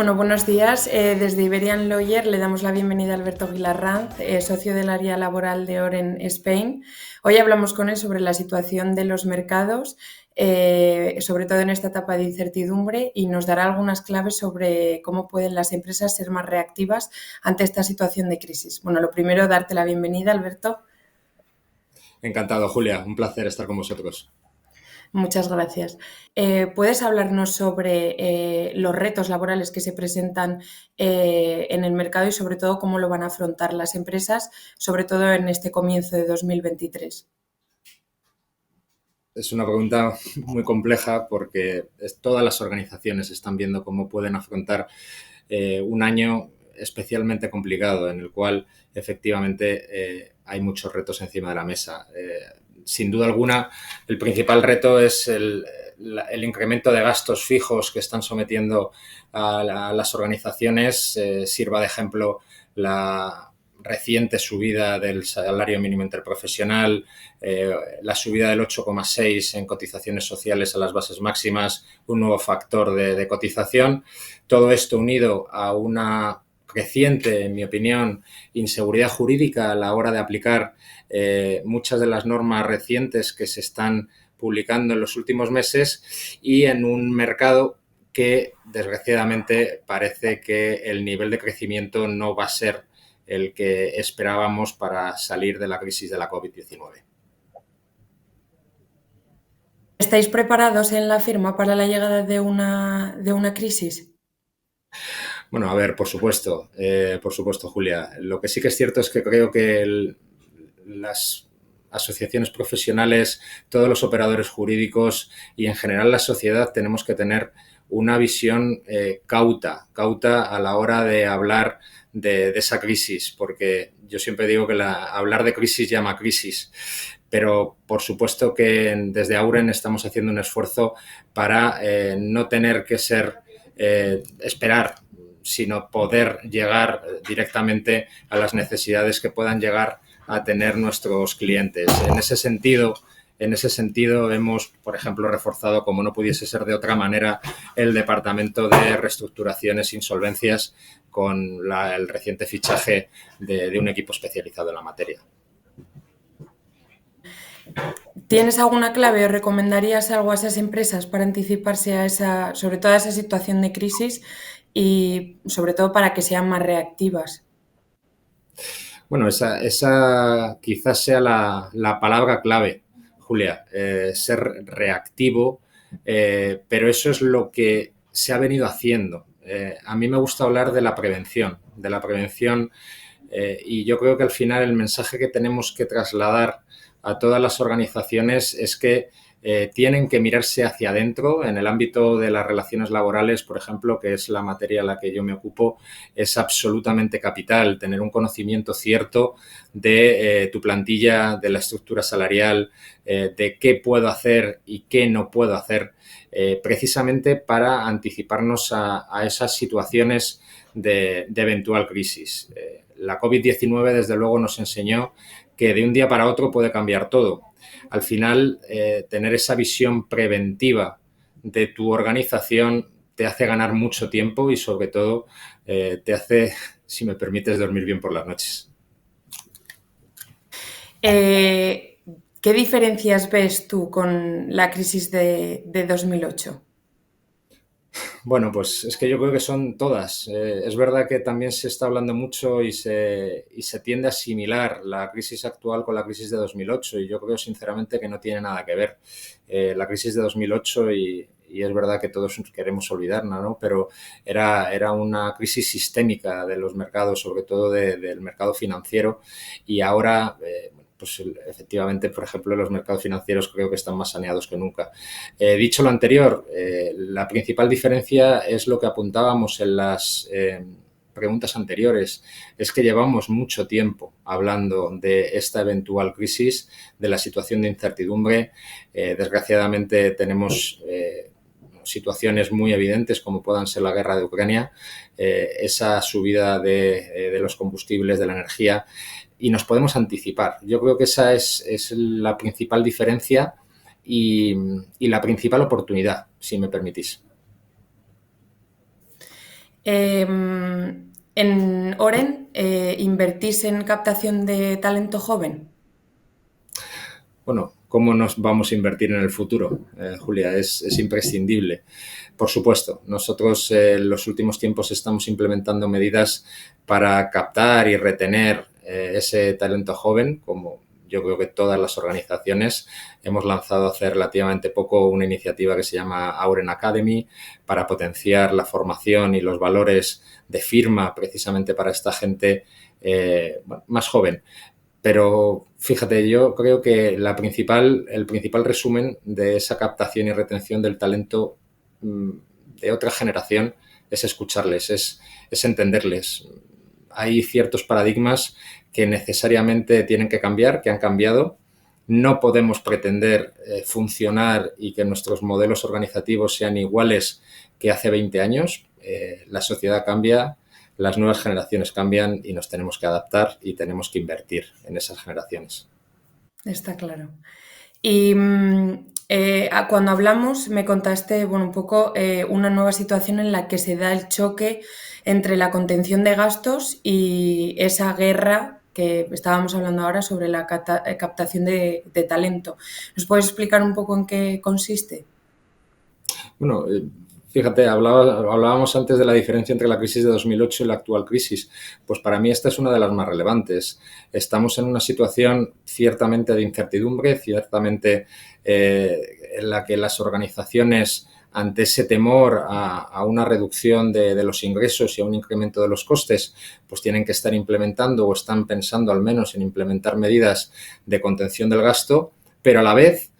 Bueno, buenos días. Desde Iberian Lawyer le damos la bienvenida a Alberto Guilarranz, socio del área laboral de Oren Spain. Hoy hablamos con él sobre la situación de los mercados, sobre todo en esta etapa de incertidumbre, y nos dará algunas claves sobre cómo pueden las empresas ser más reactivas ante esta situación de crisis. Bueno, lo primero, darte la bienvenida, Alberto. Encantado, Julia. Un placer estar con vosotros. Muchas gracias. ¿Puedes hablarnos sobre los retos laborales que se presentan en el mercado y sobre todo cómo lo van a afrontar las empresas, sobre todo en este comienzo de 2023? Es una pregunta muy compleja porque todas las organizaciones están viendo cómo pueden afrontar un año especialmente complicado en el cual efectivamente hay muchos retos encima de la mesa. Sin duda alguna, el principal reto es el incremento de gastos fijos que están sometiendo a las organizaciones. Sirva de ejemplo la reciente subida del salario mínimo interprofesional, la subida del 8,6 en cotizaciones sociales a las bases máximas, un nuevo factor de cotización. Todo esto unido a una creciente, en mi opinión, inseguridad jurídica a la hora de aplicar muchas de las normas recientes que se están publicando en los últimos meses y en un mercado que desgraciadamente parece que el nivel de crecimiento no va a ser el que esperábamos para salir de la crisis de la COVID-19. ¿Estáis preparados en la firma para la llegada de una crisis? Bueno, a ver, por supuesto, Julia. Lo que sí que es cierto es que creo que las asociaciones profesionales, todos los operadores jurídicos y en general la sociedad tenemos que tener una visión cauta a la hora de hablar de esa crisis, porque yo siempre digo que hablar de crisis llama crisis, pero por supuesto que desde Auren estamos haciendo un esfuerzo para no tener que esperar, sino poder llegar directamente a las necesidades que puedan llegar a tener nuestros clientes. En ese sentido hemos, por ejemplo, reforzado, como no pudiese ser de otra manera, el Departamento de Reestructuraciones e Insolvencias con el reciente fichaje de un equipo especializado en la materia. ¿Tienes alguna clave o recomendarías algo a esas empresas para anticiparse sobre todo a esa situación de crisis y sobre todo para que sean más reactivas? Bueno, esa quizás sea la palabra clave, Julia, ser reactivo, pero eso es lo que se ha venido haciendo. A mí me gusta hablar de la prevención, y yo creo que al final el mensaje que tenemos que trasladar a todas las organizaciones es que tienen que mirarse hacia adentro. En el ámbito de las relaciones laborales, por ejemplo, que es la materia a la que yo me ocupo, es absolutamente capital tener un conocimiento cierto de tu plantilla, de la estructura salarial, de qué puedo hacer y qué no puedo hacer, precisamente para anticiparnos a esas situaciones de eventual crisis. La COVID-19, desde luego, nos enseñó que de un día para otro puede cambiar todo. Al final, tener esa visión preventiva de tu organización te hace ganar mucho tiempo y, sobre todo, te hace, si me permites, dormir bien por las noches. ¿Qué diferencias ves tú con la crisis de 2008? Bueno, pues es que yo creo que son todas. Es verdad que también se está hablando mucho y se tiende a asimilar la crisis actual con la crisis de 2008 y yo creo sinceramente que no tiene nada que ver. La crisis de 2008 y es verdad que todos queremos olvidarla, ¿no? Pero era una crisis sistémica de los mercados, sobre todo del mercado financiero y ahora... pues efectivamente, por ejemplo, los mercados financieros creo que están más saneados que nunca. Dicho lo anterior, la principal diferencia es lo que apuntábamos en las preguntas anteriores, es que llevamos mucho tiempo hablando de esta eventual crisis, de la situación de incertidumbre. Desgraciadamente tenemos situaciones muy evidentes como puedan ser la guerra de Ucrania, esa subida de los combustibles, de la energía, y nos podemos anticipar. Yo creo que esa es la principal diferencia y la principal oportunidad, si me permitís. En Oren, ¿invertís en captación de talento joven? Bueno, ¿cómo nos vamos a invertir en el futuro, Julia? Es imprescindible. Por supuesto, nosotros en los últimos tiempos estamos implementando medidas para captar y retener ese talento joven, como yo creo que todas las organizaciones. Hemos lanzado hace relativamente poco una iniciativa que se llama Auren Academy para potenciar la formación y los valores de firma precisamente para esta gente más joven. Pero fíjate, yo creo que el principal resumen de esa captación y retención del talento de otra generación es escucharles, es entenderles. Hay ciertos paradigmas que necesariamente tienen que cambiar, que han cambiado. No podemos pretender funcionar y que nuestros modelos organizativos sean iguales que hace 20 años. La sociedad cambia, las nuevas generaciones cambian y nos tenemos que adaptar y tenemos que invertir en esas generaciones. Está claro. Y cuando hablamos me contaste, bueno, un poco una nueva situación en la que se da el choque entre la contención de gastos y esa guerra que estábamos hablando ahora sobre la captación de talento. ¿Nos puedes explicar un poco en qué consiste? Bueno, fíjate, hablábamos antes de la diferencia entre la crisis de 2008 y la actual crisis. Pues para mí esta es una de las más relevantes. Estamos en una situación ciertamente de incertidumbre, ciertamente en la que las organizaciones, ante ese temor a una reducción de los ingresos y a un incremento de los costes, pues tienen que estar implementando o están pensando al menos en implementar medidas de contención del gasto, pero a la vez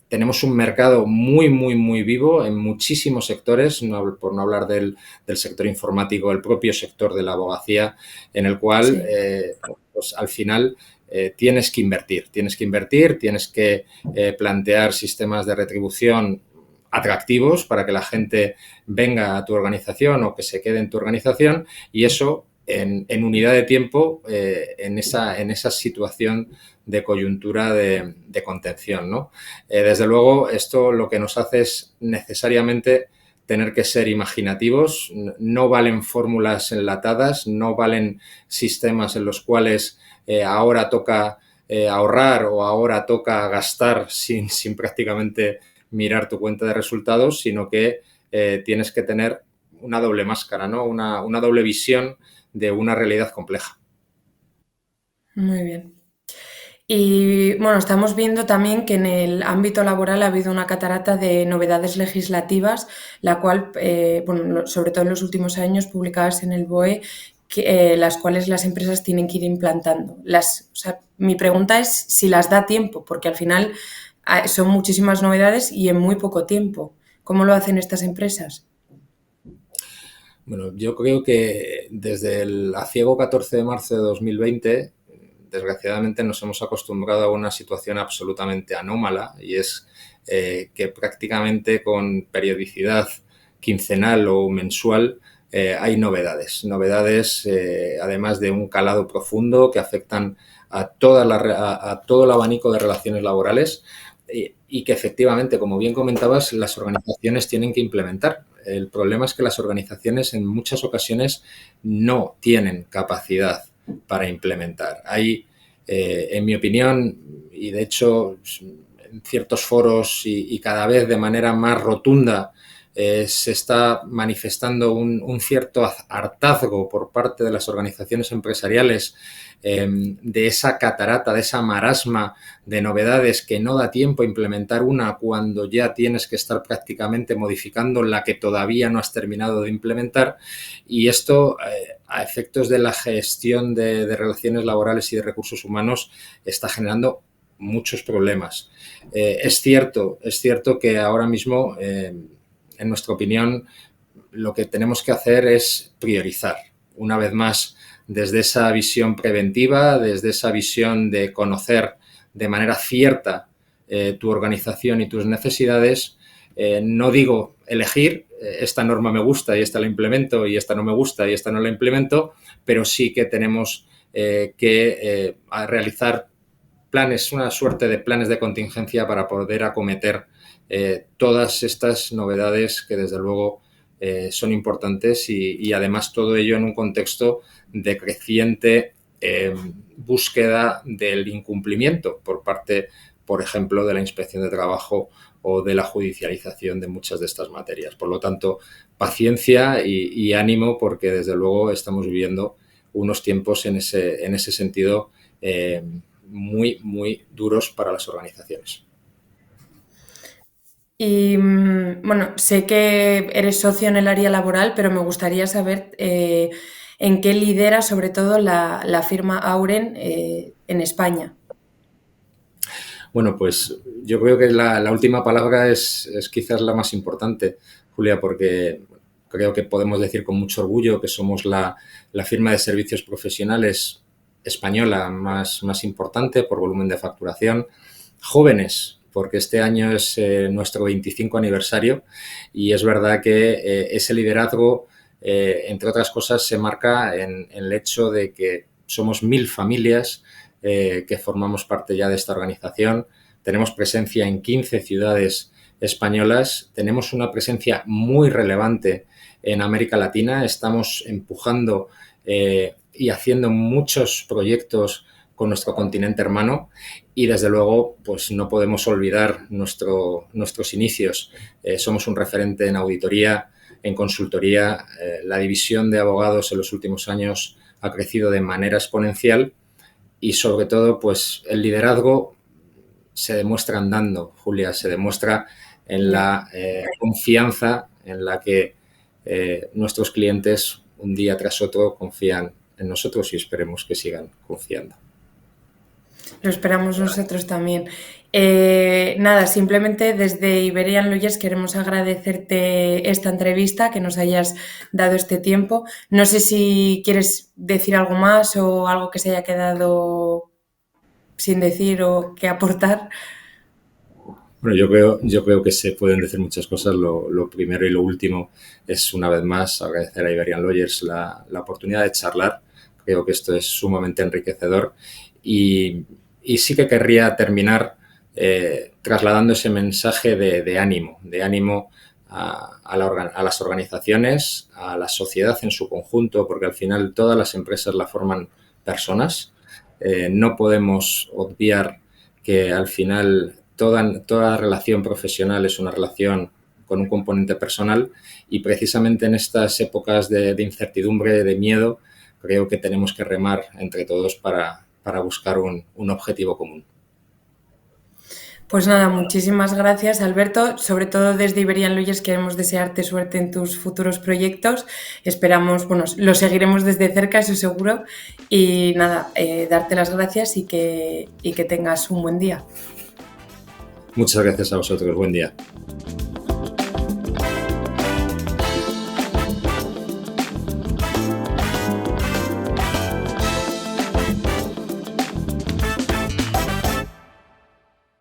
tenemos un mercado muy vivo en muchísimos sectores, por no hablar del sector informático, el propio sector de la abogacía, en el cual Sí. pues al final tienes que invertir, tienes que plantear sistemas de retribución atractivos para que la gente venga a tu organización o que se quede en tu organización, y eso en unidad de tiempo en esa situación de coyuntura de contención, ¿no? Desde luego, esto lo que nos hace es necesariamente tener que ser imaginativos. No valen fórmulas enlatadas, no valen sistemas en los cuales ahora toca ahorrar o ahora toca gastar sin prácticamente mirar tu cuenta de resultados, sino que tienes que tener una doble máscara, ¿no? Una doble visión de una realidad compleja. Muy bien. Y bueno, estamos viendo también que en el ámbito laboral ha habido una catarata de novedades legislativas, la cual, bueno, sobre todo en los últimos años, publicadas en el BOE, las cuales las empresas tienen que ir implantando. O sea, mi pregunta es si las da tiempo, porque al final son muchísimas novedades y en muy poco tiempo. ¿Cómo lo hacen estas empresas? Bueno, yo creo que desde el aciago 14 de marzo de 2020, desgraciadamente nos hemos acostumbrado a una situación absolutamente anómala, y es que prácticamente con periodicidad quincenal o mensual hay novedades además de un calado profundo que afectan a todo el abanico de relaciones laborales y que efectivamente, como bien comentabas, las organizaciones tienen que implementar. El problema es que las organizaciones en muchas ocasiones no tienen capacidad para implementar. Hay, en mi opinión, y de hecho en ciertos foros y cada vez de manera más rotunda, se está manifestando un cierto hartazgo por parte de las organizaciones empresariales de esa catarata, de esa marasma de novedades que no da tiempo a implementar una cuando ya tienes que estar prácticamente modificando la que todavía no has terminado de implementar, y esto a efectos de la gestión de relaciones laborales y de recursos humanos está generando muchos problemas. Es cierto que ahora mismo en nuestra opinión, lo que tenemos que hacer es priorizar. Una vez más, desde esa visión preventiva, desde esa visión de conocer de manera cierta tu organización y tus necesidades, no digo elegir, esta norma me gusta y esta la implemento, y esta no me gusta y esta no la implemento, pero sí que tenemos que realizar planes, una suerte de planes de contingencia para poder acometer todas estas novedades que desde luego son importantes y además todo ello en un contexto de creciente búsqueda del incumplimiento por parte, por ejemplo, de la Inspección de Trabajo o de la judicialización de muchas de estas materias. Por lo tanto, paciencia y ánimo, porque desde luego estamos viviendo unos tiempos en ese sentido muy, muy duros para las organizaciones. Y bueno, sé que eres socio en el área laboral, pero me gustaría saber en qué lidera sobre todo la firma Auren en España. Bueno, pues yo creo que la última palabra es quizás la más importante, Julia, porque creo que podemos decir con mucho orgullo que somos la firma de servicios profesionales española más importante por volumen de facturación. Jóvenes, porque este año es nuestro 25 aniversario y es verdad que ese liderazgo, entre otras cosas, se marca en el hecho de que somos 1000 familias que formamos parte ya de esta organización. Tenemos presencia en 15 ciudades españolas, tenemos una presencia muy relevante en América Latina, estamos empujando y haciendo muchos proyectos con nuestro continente hermano y desde luego pues no podemos olvidar nuestros inicios. Somos un referente en auditoría, en consultoría. La división de abogados en los últimos años ha crecido de manera exponencial y sobre todo pues el liderazgo se demuestra andando, Julia, se demuestra en la confianza en la que nuestros clientes un día tras otro confían en nosotros y esperemos que sigan confiando. Lo esperamos nosotros también. Nada, simplemente desde Iberian Lawyers queremos agradecerte esta entrevista, que nos hayas dado este tiempo. No sé si quieres decir algo más o algo que se haya quedado sin decir o que aportar. Bueno, yo creo que se pueden decir muchas cosas. Lo primero y lo último es, una vez más, agradecer a Iberian Lawyers la oportunidad de charlar. Creo que esto es sumamente enriquecedor y sí que querría terminar trasladando ese mensaje de ánimo a las organizaciones, a la sociedad en su conjunto, porque al final todas las empresas la forman personas. No podemos obviar que al final toda relación profesional es una relación con un componente personal y precisamente en estas épocas de incertidumbre, de miedo, creo que tenemos que remar entre todos para buscar un objetivo común. Pues nada, muchísimas gracias, Alberto. Sobre todo desde Iberian Lawyers queremos desearte suerte en tus futuros proyectos. Esperamos, bueno, lo seguiremos desde cerca, eso seguro. Y nada, darte las gracias y que tengas un buen día. Muchas gracias a vosotros. Buen día.